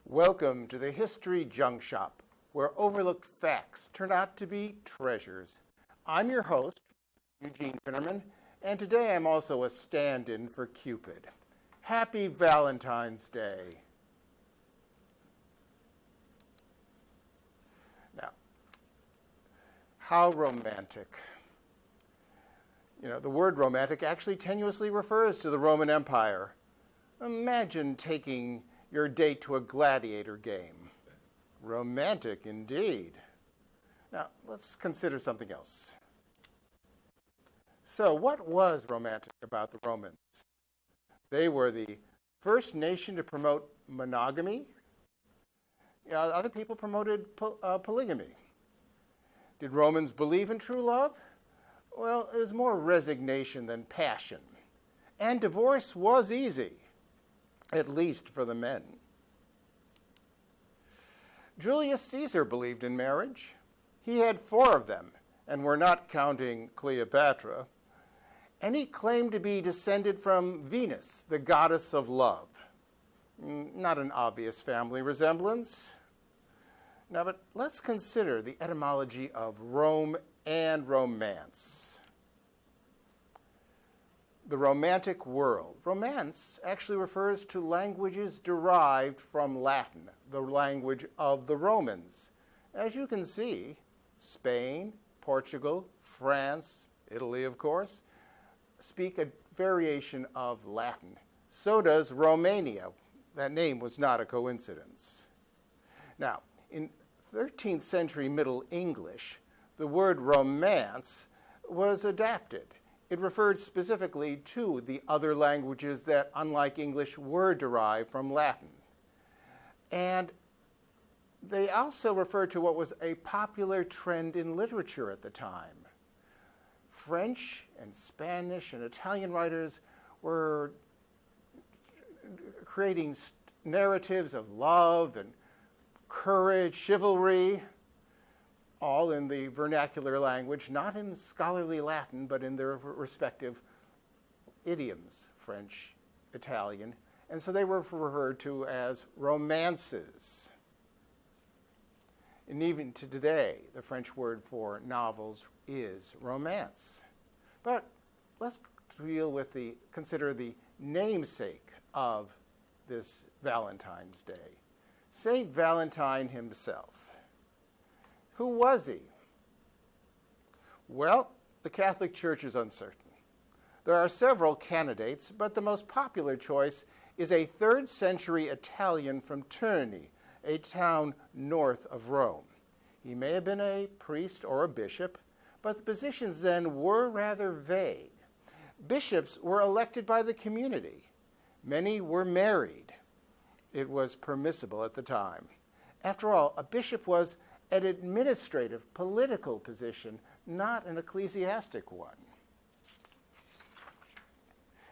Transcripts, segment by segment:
Welcome to the History Junk Shop, where overlooked facts turn out to be treasures. I'm your host, Eugene Finnerman, and today I'm also a stand-in for Cupid. Happy Valentine's Day. Now, how romantic. The word romantic actually tenuously refers to the Roman Empire. Imagine taking your date to a gladiator game. Romantic indeed. Now, let's consider something else. So, what was romantic about the Romans? They were the first nation to promote monogamy. Other people promoted polygamy. Did Romans believe in true love? Well, it was more resignation than passion. And divorce was easy, at least for the men. Julius Caesar believed in marriage. He had 4 of them, and we're not counting Cleopatra. And he claimed to be descended from Venus, the goddess of love. Not an obvious family resemblance. Now, but let's consider the etymology of Rome and romance. The Romantic world. Romance actually refers to languages derived from Latin, the language of the Romans. As you can see, Spain, Portugal, France, Italy, of course, speak a variation of Latin. So does Romania. That name was not a coincidence. Now, in 13th century Middle English, the word romance was adapted. It referred specifically to the other languages that, unlike English, were derived from Latin. And they also referred to what was a popular trend in literature at the time. French and Spanish and Italian writers were creating narratives of love and courage, chivalry, all in the vernacular language, not in scholarly Latin, but in their respective idioms, French, Italian. And so they were referred to as romances. And even to today, the French word for novels is romance. But let's consider the namesake of this Valentine's Day, St. Valentine himself. Who was he? Well, the Catholic Church is uncertain. There are several candidates, but the most popular choice is a 3rd century Italian from Terni, a town north of Rome. He may have been a priest or a bishop, but the positions then were rather vague. Bishops were elected by the community. Many were married. It was permissible at the time. After all, a bishop was an administrative, political position, not an ecclesiastic one.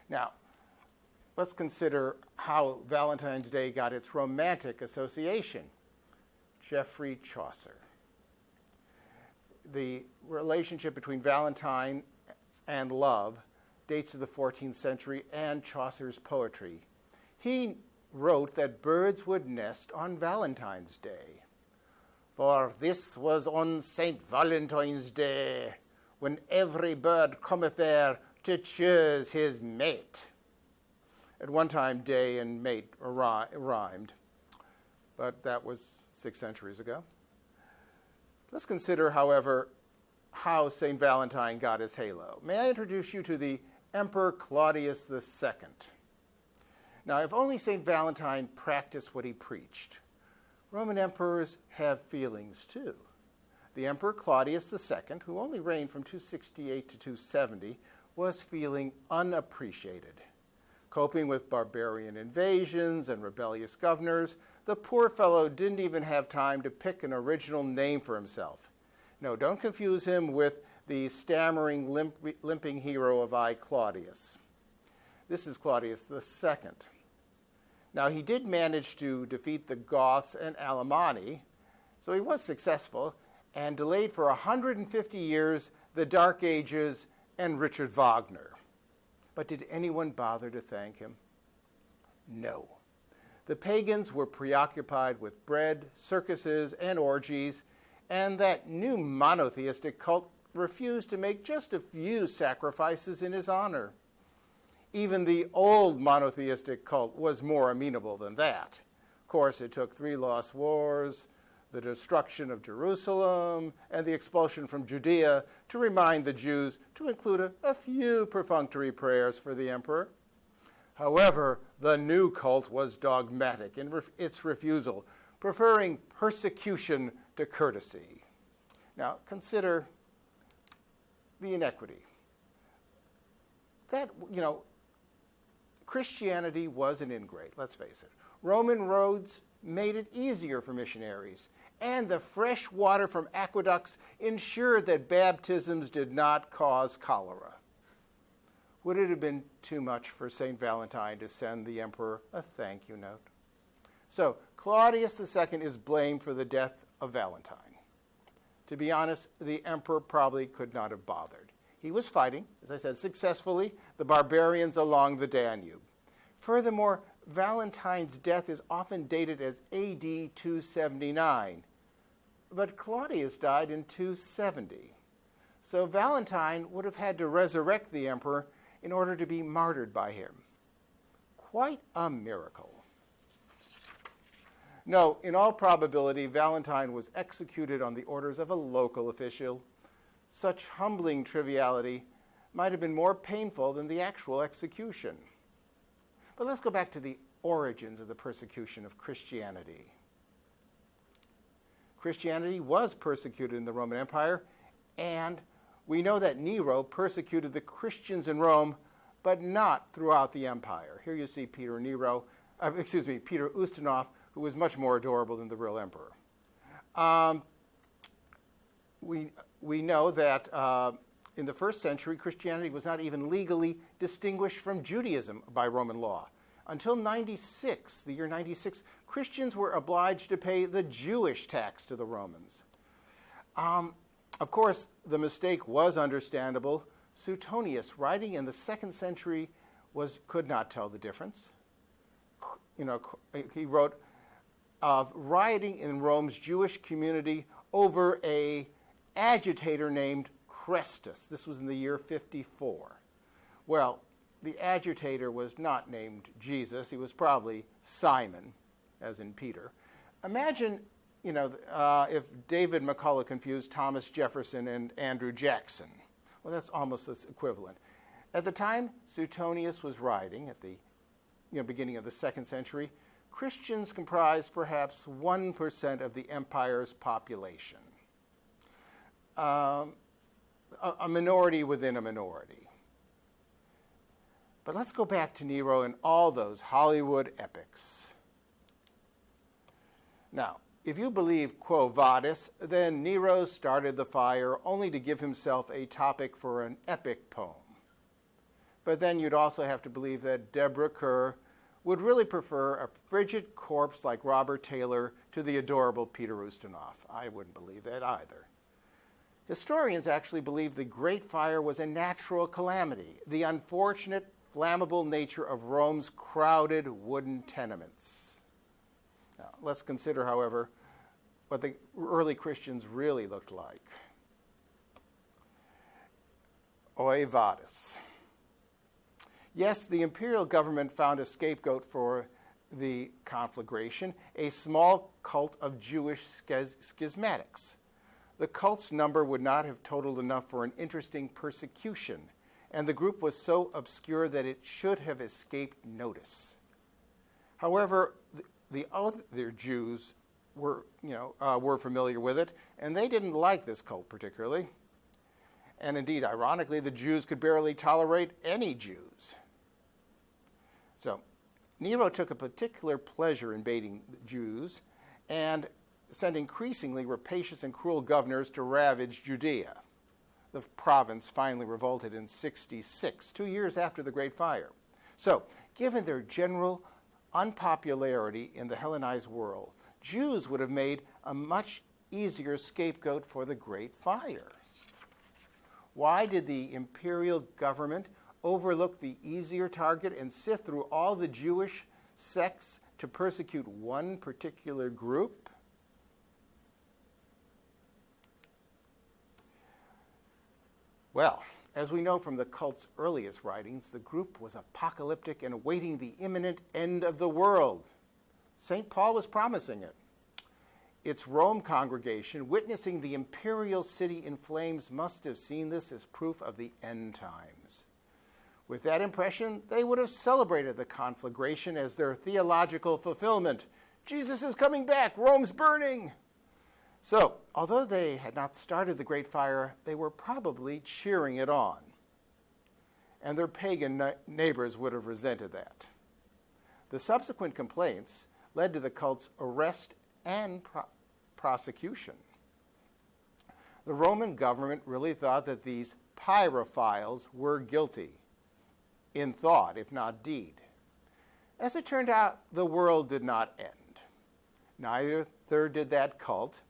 Now, let's consider how Valentine's Day got its romantic association. Geoffrey Chaucer. The relationship between Valentine and love dates to the 14th century and Chaucer's poetry. He wrote that birds would nest on Valentine's Day. For this was on St. Valentine's Day, when every bird cometh there to choose his mate. At one time, day and mate rhymed, but that was 6 centuries ago. Let's consider, however, how St. Valentine got his halo. May I introduce you to the Emperor Claudius II? Now, if only St. Valentine practiced what he preached. Roman emperors have feelings too. The Emperor Claudius II, who only reigned from 268 to 270, was feeling unappreciated. Coping with barbarian invasions and rebellious governors, the poor fellow didn't even have time to pick an original name for himself. No, don't confuse him with the stammering, limping hero of I, Claudius. This is Claudius II. Now, he did manage to defeat the Goths and Alemanni, so he was successful, and delayed for 150 years the Dark Ages and Richard Wagner. But did anyone bother to thank him? No. The pagans were preoccupied with bread, circuses, and orgies, and that new monotheistic cult refused to make just a few sacrifices in his honor. Even the old monotheistic cult was more amenable than that. Of course, it took 3 lost wars, the destruction of Jerusalem, and the expulsion from Judea to remind the Jews to include a few perfunctory prayers for the emperor. However, the new cult was dogmatic in its refusal, preferring persecution to courtesy. Now, consider the inequity. That, Christianity was an ingrate, let's face it. Roman roads made it easier for missionaries, and the fresh water from aqueducts ensured that baptisms did not cause cholera. Would it have been too much for St. Valentine to send the emperor a thank you note? So, Claudius II is blamed for the death of Valentine. To be honest, the emperor probably could not have bothered. He was fighting, as I said, successfully, the barbarians along the Danube. Furthermore, Valentine's death is often dated as AD 279, but Claudius died in 270. So Valentine would have had to resurrect the emperor in order to be martyred by him. Quite a miracle. No, in all probability, Valentine was executed on the orders of a local official. Such humbling triviality might have been more painful than the actual execution. But let's go back to the origins of the persecution of Christianity. Christianity was persecuted in the Roman Empire, and we know that Nero persecuted the Christians in Rome, but not throughout the empire. Here you see Peter Ustinov, who was much more adorable than the real emperor. We know that in the first century, Christianity was not even legally distinguished from Judaism by Roman law. Until 96, the year 96, Christians were obliged to pay the Jewish tax to the Romans. Of course, the mistake was understandable. Suetonius, writing in the 2nd century, could not tell the difference. He wrote of rioting in Rome's Jewish community over an agitator named Chrestus. This was in the year 54. Well, the agitator was not named Jesus. He was probably Simon, as in Peter. Imagine, if David McCullough confused Thomas Jefferson and Andrew Jackson. Well, that's almost equivalent. At the time Suetonius was writing, at the beginning of the 2nd century, Christians comprised perhaps 1% of the empire's population. A minority within a minority. But let's go back to Nero and all those Hollywood epics. Now, if you believe Quo Vadis, then Nero started the fire only to give himself a topic for an epic poem. But then you'd also have to believe that Deborah Kerr would really prefer a frigid corpse like Robert Taylor to the adorable Peter Ustinov. I wouldn't believe that either. Historians actually believe the Great Fire was a natural calamity, the unfortunate, flammable nature of Rome's crowded wooden tenements. Now, let's consider, however, what the early Christians really looked like. Oi vadis. Yes, the imperial government found a scapegoat for the conflagration, a small cult of Jewish schismatics. The cult's number would not have totaled enough for an interesting persecution, and the group was so obscure that it should have escaped notice. However, the other Jews were familiar with it, and they didn't like this cult particularly. And indeed, ironically, the Jews could barely tolerate any Jews. So Nero took a particular pleasure in baiting the Jews and sent increasingly rapacious and cruel governors to ravage Judea. The province finally revolted in 66, 2 years after the Great Fire. So, given their general unpopularity in the Hellenized world, Jews would have made a much easier scapegoat for the Great Fire. Why did the imperial government overlook the easier target and sift through all the Jewish sects to persecute one particular group? Well, as we know from the cult's earliest writings, the group was apocalyptic and awaiting the imminent end of the world. St. Paul was promising it. Its Rome congregation, witnessing the imperial city in flames, must have seen this as proof of the end times. With that impression, they would have celebrated the conflagration as their theological fulfillment. Jesus is coming back, Rome's burning. So, although they had not started the Great Fire, they were probably cheering it on. And their pagan neighbors would have resented that. The subsequent complaints led to the cult's arrest and prosecution. The Roman government really thought that these pyrophiles were guilty, in thought, if not deed. As it turned out, the world did not end. Neither did that cult.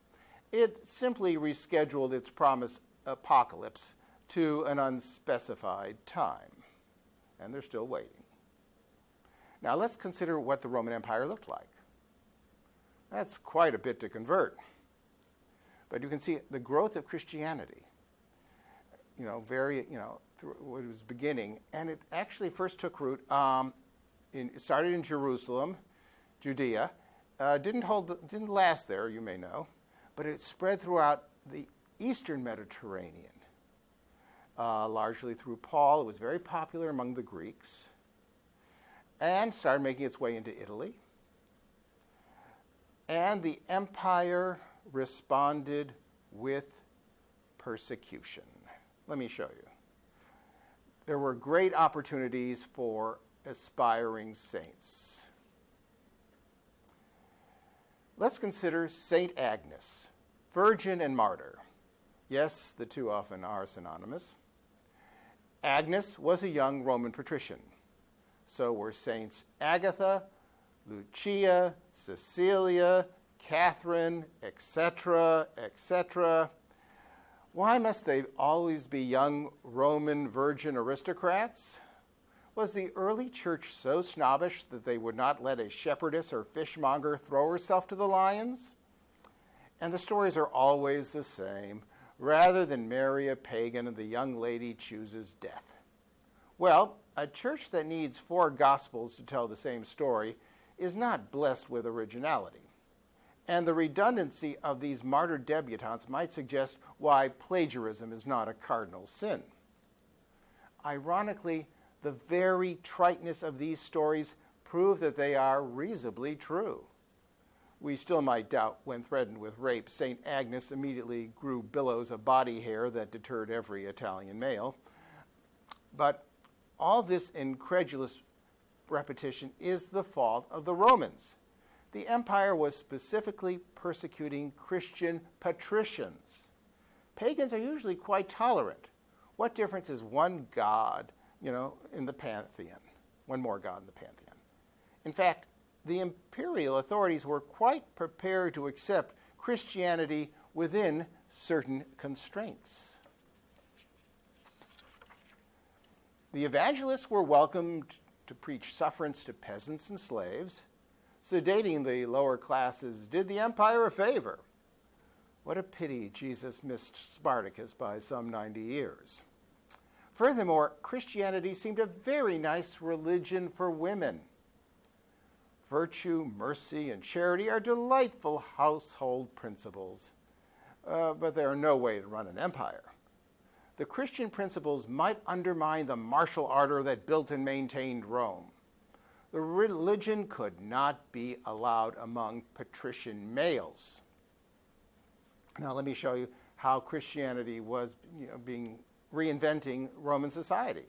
It simply rescheduled its promised apocalypse to an unspecified time, and they're still waiting. Now let's consider what the Roman Empire looked like. That's quite a bit to convert. But you can see the growth of Christianity, through what it was beginning, and it actually first took root. It started in Jerusalem, Judea. Didn't last there, you may know, but it spread throughout the eastern Mediterranean, largely through Paul. It was very popular among the Greeks, and started making its way into Italy. And the empire responded with persecution. Let me show you. There were great opportunities for aspiring saints. Let's consider St. Agnes, virgin and martyr. Yes, the two often are synonymous. Agnes was a young Roman patrician. So were Saints Agatha, Lucia, Cecilia, Catherine, etc., etc. Why must they always be young Roman virgin aristocrats? Was the early church so snobbish that they would not let a shepherdess or fishmonger throw herself to the lions? And the stories are always the same. Rather than marry a pagan, the young lady chooses death. Well, a church that needs 4 gospels to tell the same story is not blessed with originality. And the redundancy of these martyr debutantes might suggest why plagiarism is not a cardinal sin. Ironically, the very triteness of these stories prove that they are reasonably true. We still might doubt when threatened with rape, St. Agnes immediately grew billows of body hair that deterred every Italian male. But all this incredulous repetition is the fault of the Romans. The empire was specifically persecuting Christian patricians. Pagans are usually quite tolerant. What difference is one god, in the pantheon? One more god in the pantheon. In fact, the imperial authorities were quite prepared to accept Christianity within certain constraints. The evangelists were welcomed to preach sufferance to peasants and slaves. Sedating the lower classes did the empire a favor. What a pity Jesus missed Spartacus by some 90 years. Furthermore, Christianity seemed a very nice religion for women. Virtue, mercy, and charity are delightful household principles, but they are no way to run an empire. The Christian principles might undermine the martial ardor that built and maintained Rome. The religion could not be allowed among patrician males. Now let me show you how Christianity was reinventing Roman society.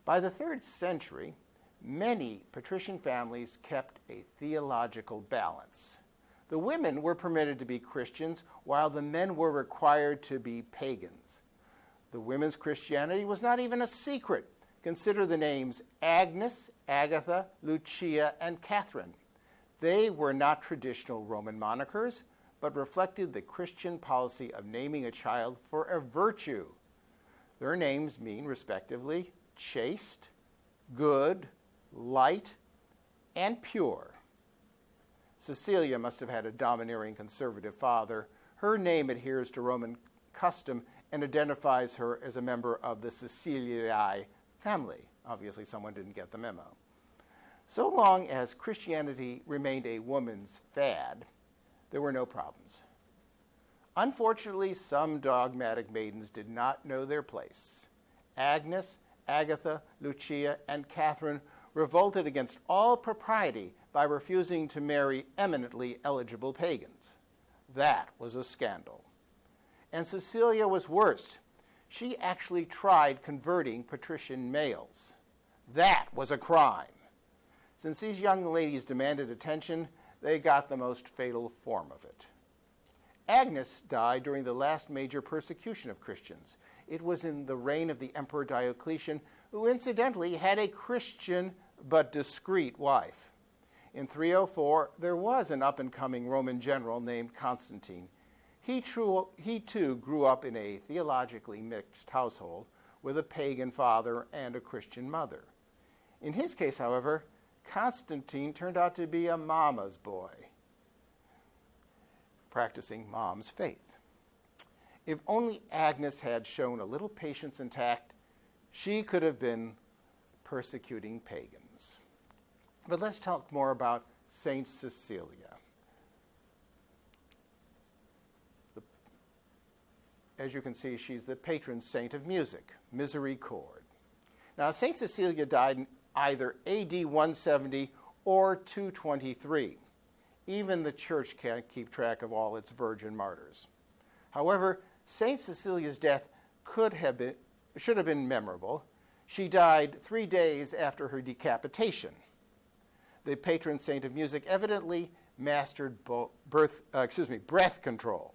By the 3rd century, many patrician families kept a theological balance. The women were permitted to be Christians, while the men were required to be pagans. The women's Christianity was not even a secret. Consider the names Agnes, Agatha, Lucia, and Catherine. They were not traditional Roman monikers, but reflected the Christian policy of naming a child for a virtue. Their names mean, respectively, chaste, good, light, and pure. Cecilia must have had a domineering conservative father. Her name adheres to Roman custom and identifies her as a member of the Ceciliae family. Obviously, someone didn't get the memo. So long as Christianity remained a woman's fad, there were no problems. Unfortunately, some dogmatic maidens did not know their place. Agnes, Agatha, Lucia, and Catherine revolted against all propriety by refusing to marry eminently eligible pagans. That was a scandal. And Cecilia was worse. She actually tried converting patrician males. That was a crime. Since these young ladies demanded attention, they got the most fatal form of it. Agnes died during the last major persecution of Christians. It was in the reign of the Emperor Diocletian, who incidentally had a Christian but discreet wife. In 304, there was an up-and-coming Roman general named Constantine. He too grew up in a theologically mixed household with a pagan father and a Christian mother. In his case, however, Constantine turned out to be a mama's boy, practicing mom's faith. If only Agnes had shown a little patience and tact, she could have been persecuting pagans. But let's talk more about Saint Cecilia. As you can see, she's the patron saint of music, Miserv Chord. Now, Saint Cecilia died in either AD 170 or 223. Even the church can't keep track of all its virgin martyrs. However, Saint Cecilia's death should have been memorable. She died 3 days after her decapitation. The patron saint of music evidently mastered breath control.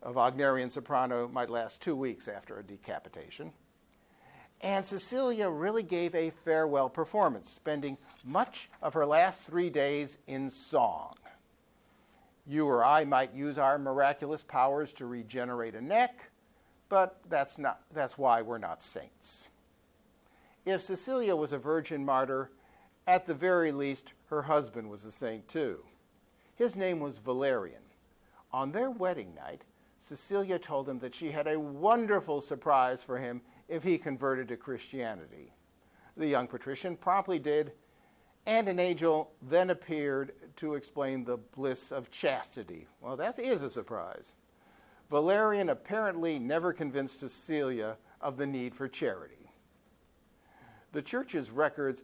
A Wagnerian soprano might last 2 weeks after a decapitation. And Cecilia really gave a farewell performance, spending much of her last 3 days in song. You or I might use our miraculous powers to regenerate a neck, but that's why we're not saints. If Cecilia was a virgin martyr, at the very least, her husband was a saint too. His name was Valerian. On their wedding night, Cecilia told him that she had a wonderful surprise for him if he converted to Christianity. The young patrician promptly did, and an angel then appeared to explain the bliss of chastity. Well, that is a surprise. Valerian apparently never convinced Cecilia of the need for charity. The church records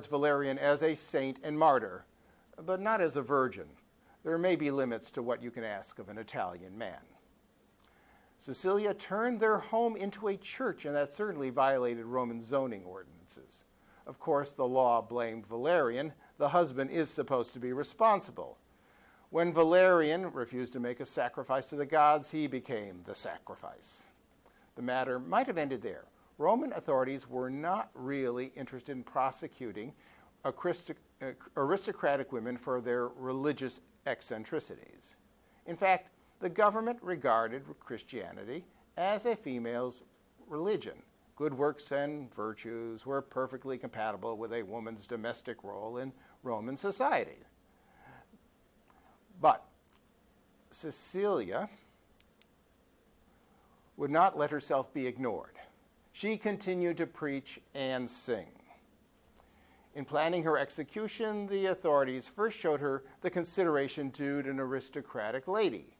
Valerian as a saint and martyr, but not as a virgin. There may be limits to what you can ask of an Italian man. Cecilia turned their home into a church, and that certainly violated Roman zoning ordinances. Of course, the law blamed Valerian. The husband is supposed to be responsible. When Valerian refused to make a sacrifice to the gods, he became the sacrifice. The matter might have ended there. Roman authorities were not really interested in prosecuting aristocratic women for their religious eccentricities. In fact, the government regarded Christianity as a female's religion. Good works and virtues were perfectly compatible with a woman's domestic role in Roman society. But Cecilia would not let herself be ignored. She continued to preach and sing. In planning her execution, the authorities first showed her the consideration due to an aristocratic lady.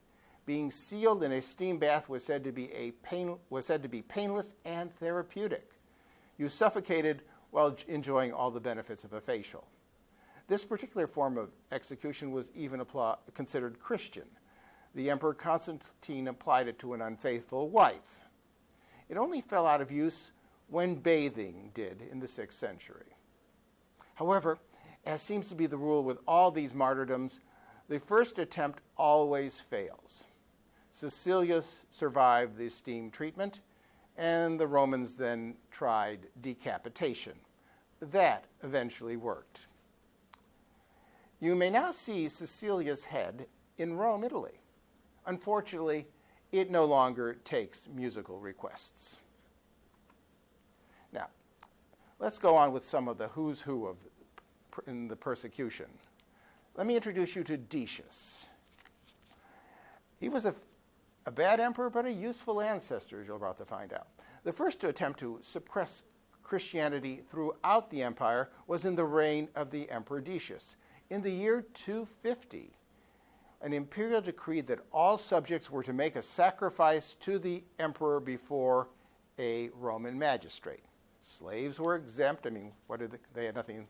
Being sealed in a steam bath was said to be painless and therapeutic. You suffocated while enjoying all the benefits of a facial. This particular form of execution was even considered Christian. The Emperor Constantine applied it to an unfaithful wife. It only fell out of use when bathing did in the 6th century. However, as seems to be the rule with all these martyrdoms, the first attempt always fails. Cecilia survived the steam treatment, and the Romans then tried decapitation. That eventually worked. You may now see Cecilia's head in Rome, Italy. Unfortunately, it no longer takes musical requests. Now, let's go on with some of the who's who of in the persecution. Let me introduce you to Decius. He was a bad emperor, but a useful ancestor, as you're about to find out. The first to attempt to suppress Christianity throughout the empire was in the reign of the Emperor Decius. In the year 250, an imperial decree that all subjects were to make a sacrifice to the emperor before a Roman magistrate. Slaves were exempt. I mean, they had nothing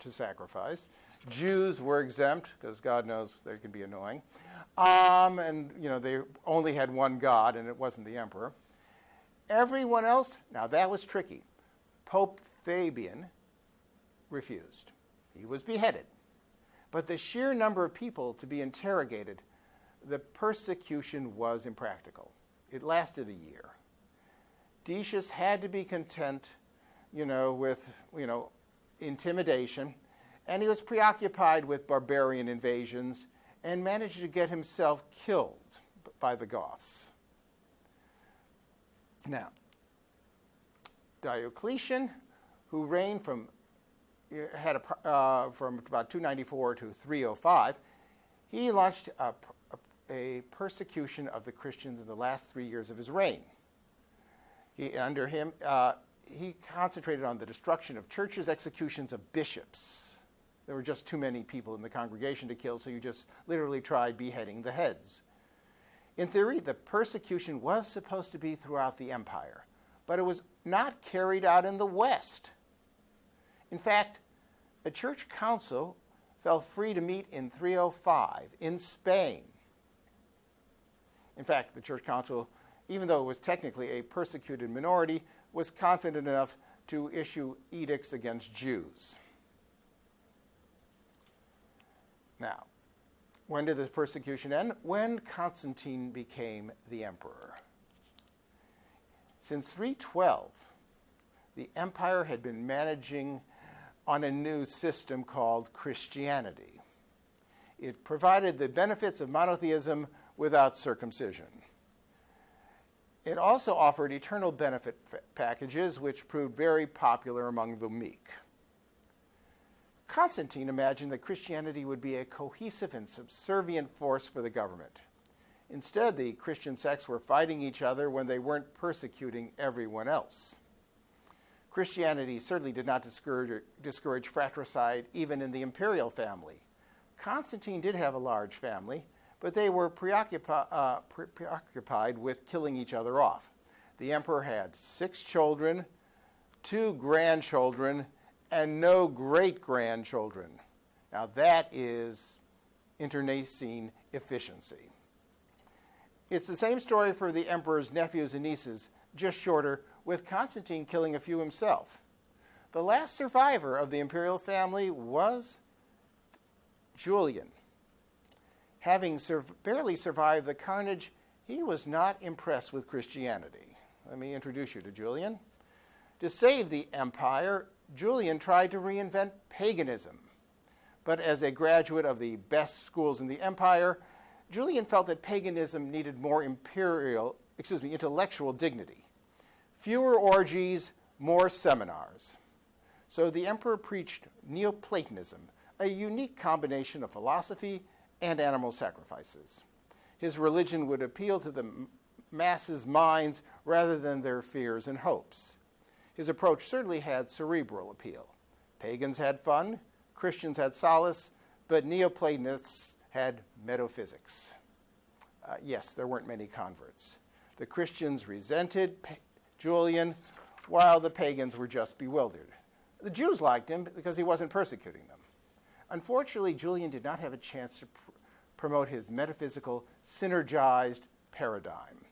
to sacrifice. Jews were exempt, because God knows they can be annoying. And, they only had one God, and it wasn't the emperor. Everyone else, now that was tricky. Pope Fabian refused. He was beheaded. But the sheer number of people to be interrogated, the persecution was impractical. It lasted a year. Decius had to be content, with, intimidation, and he was preoccupied with barbarian invasions and managed to get himself killed by the Goths. Now, Diocletian, who reigned from about 294 to 305, he launched a persecution of the Christians in the last 3 years of his reign. Under him, he concentrated on the destruction of churches, executions of bishops. There were just too many people in the congregation to kill, so you just literally tried beheading the heads. In theory, the persecution was supposed to be throughout the empire, but it was not carried out in the West. In fact, a church council felt free to meet in 305 in Spain. In fact, the church council, even though it was technically a persecuted minority, was confident enough to issue edicts against Jews. Now, when did this persecution end? When Constantine became the emperor. Since 312, the empire had been managing on a new system called Christianity. It provided the benefits of monotheism without circumcision. It also offered eternal benefit packages, which proved very popular among the meek. Constantine imagined that Christianity would be a cohesive and subservient force for the government. Instead, the Christian sects were fighting each other when they weren't persecuting everyone else. Christianity certainly did not discourage fratricide even in the imperial family. Constantine did have a large family, but they were preoccupied with killing each other off. The emperor had 6 children, 2 grandchildren, and no great-grandchildren. Now that is internecine efficiency. It's the same story for the emperor's nephews and nieces, just shorter, with Constantine killing a few himself. The last survivor of the imperial family was Julian. Having barely survived the carnage, he was not impressed with Christianity. Let me introduce you to Julian. To save the empire, Julian tried to reinvent paganism. But as a graduate of the best schools in the empire, Julian felt that paganism needed more intellectual dignity. Fewer orgies, more seminars. So the emperor preached Neoplatonism, a unique combination of philosophy and animal sacrifices. His religion would appeal to the masses' minds rather than their fears and hopes. His approach certainly had cerebral appeal. Pagans had fun, Christians had solace, but Neoplatonists had metaphysics. Yes, there weren't many converts. The Christians resented Julian, while the pagans were just bewildered. The Jews liked him because he wasn't persecuting them. Unfortunately, Julian did not have a chance to promote his metaphysical, synergized paradigm.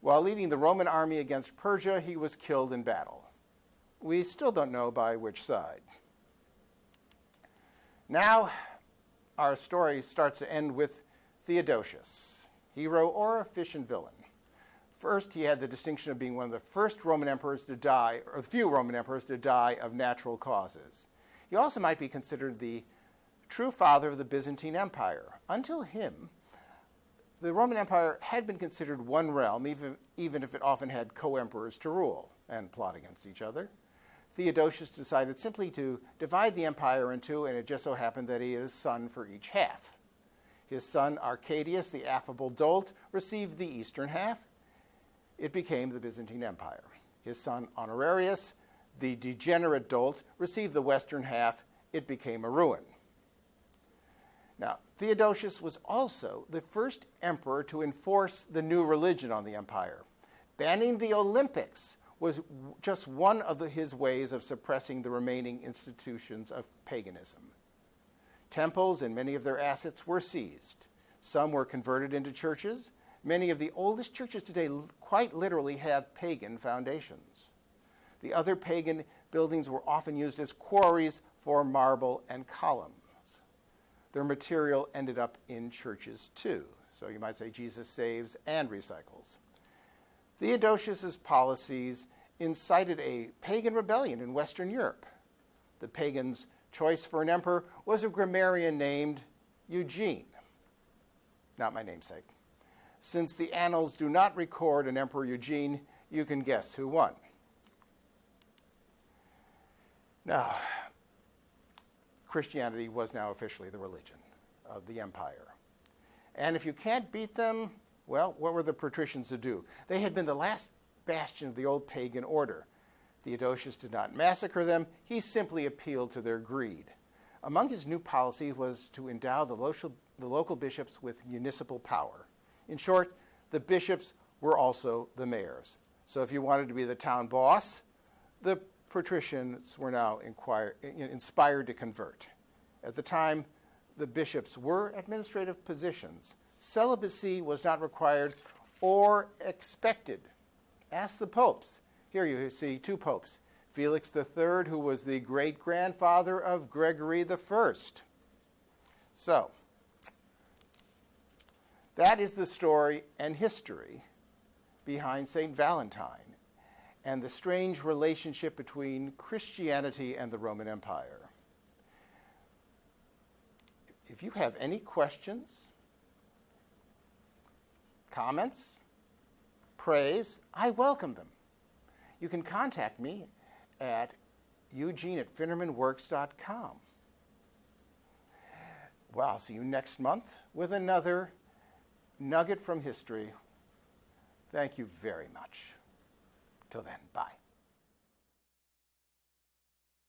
While leading the Roman army against Persia, he was killed in battle. We still don't know by which side. Now, our story starts to end with Theodosius, hero or efficient villain. First, he had the distinction of being one of the first Roman emperors to die, or the few Roman emperors to die of natural causes. He also might be considered the true father of the Byzantine Empire. Until him, the Roman Empire had been considered one realm, even if it often had co-emperors to rule and plot against each other. Theodosius decided simply to divide the empire in two, and it just so happened that he had a son for each half. His son Arcadius, the affable dolt, received the eastern half. It became the Byzantine Empire. His son Honorarius, the degenerate dolt, received the western half. It became a ruin. Now, Theodosius was also the first emperor to enforce the new religion on the empire. Banning the Olympics was just one of his ways of suppressing the remaining institutions of paganism. Temples and many of their assets were seized. Some were converted into churches. Many of the oldest churches today quite literally have pagan foundations. The other pagan buildings were often used as quarries for marble and columns. Their material ended up in churches too. So you might say Jesus saves and recycles. Theodosius's policies incited a pagan rebellion in Western Europe. The pagans' choice for an emperor was a grammarian named Eugene, not my namesake. Since the annals do not record an Emperor Eugene, you can guess who won. Now, Christianity was now officially the religion of the empire. And if you can't beat them, well, what were the patricians to do? They had been the last bastion of the old pagan order. Theodosius did not massacre them. He simply appealed to their greed. Among his new policies was to endow the local bishops with municipal power. In short, the bishops were also the mayors. So if you wanted to be the town boss, the patricians were now inspired to convert. At the time, the bishops were administrative positions. Celibacy was not required or expected. Ask the popes. Here you see two popes, Felix III, who was the great-grandfather of Gregory I. So, that is the story and history behind St. Valentine and the strange relationship between Christianity and the Roman Empire. If you have any questions, comments, praise, I welcome them. You can contact me at eugene@finnermanworks.com. Well, I'll see you next month with another nugget from history. Thank you very much. Till then, bye.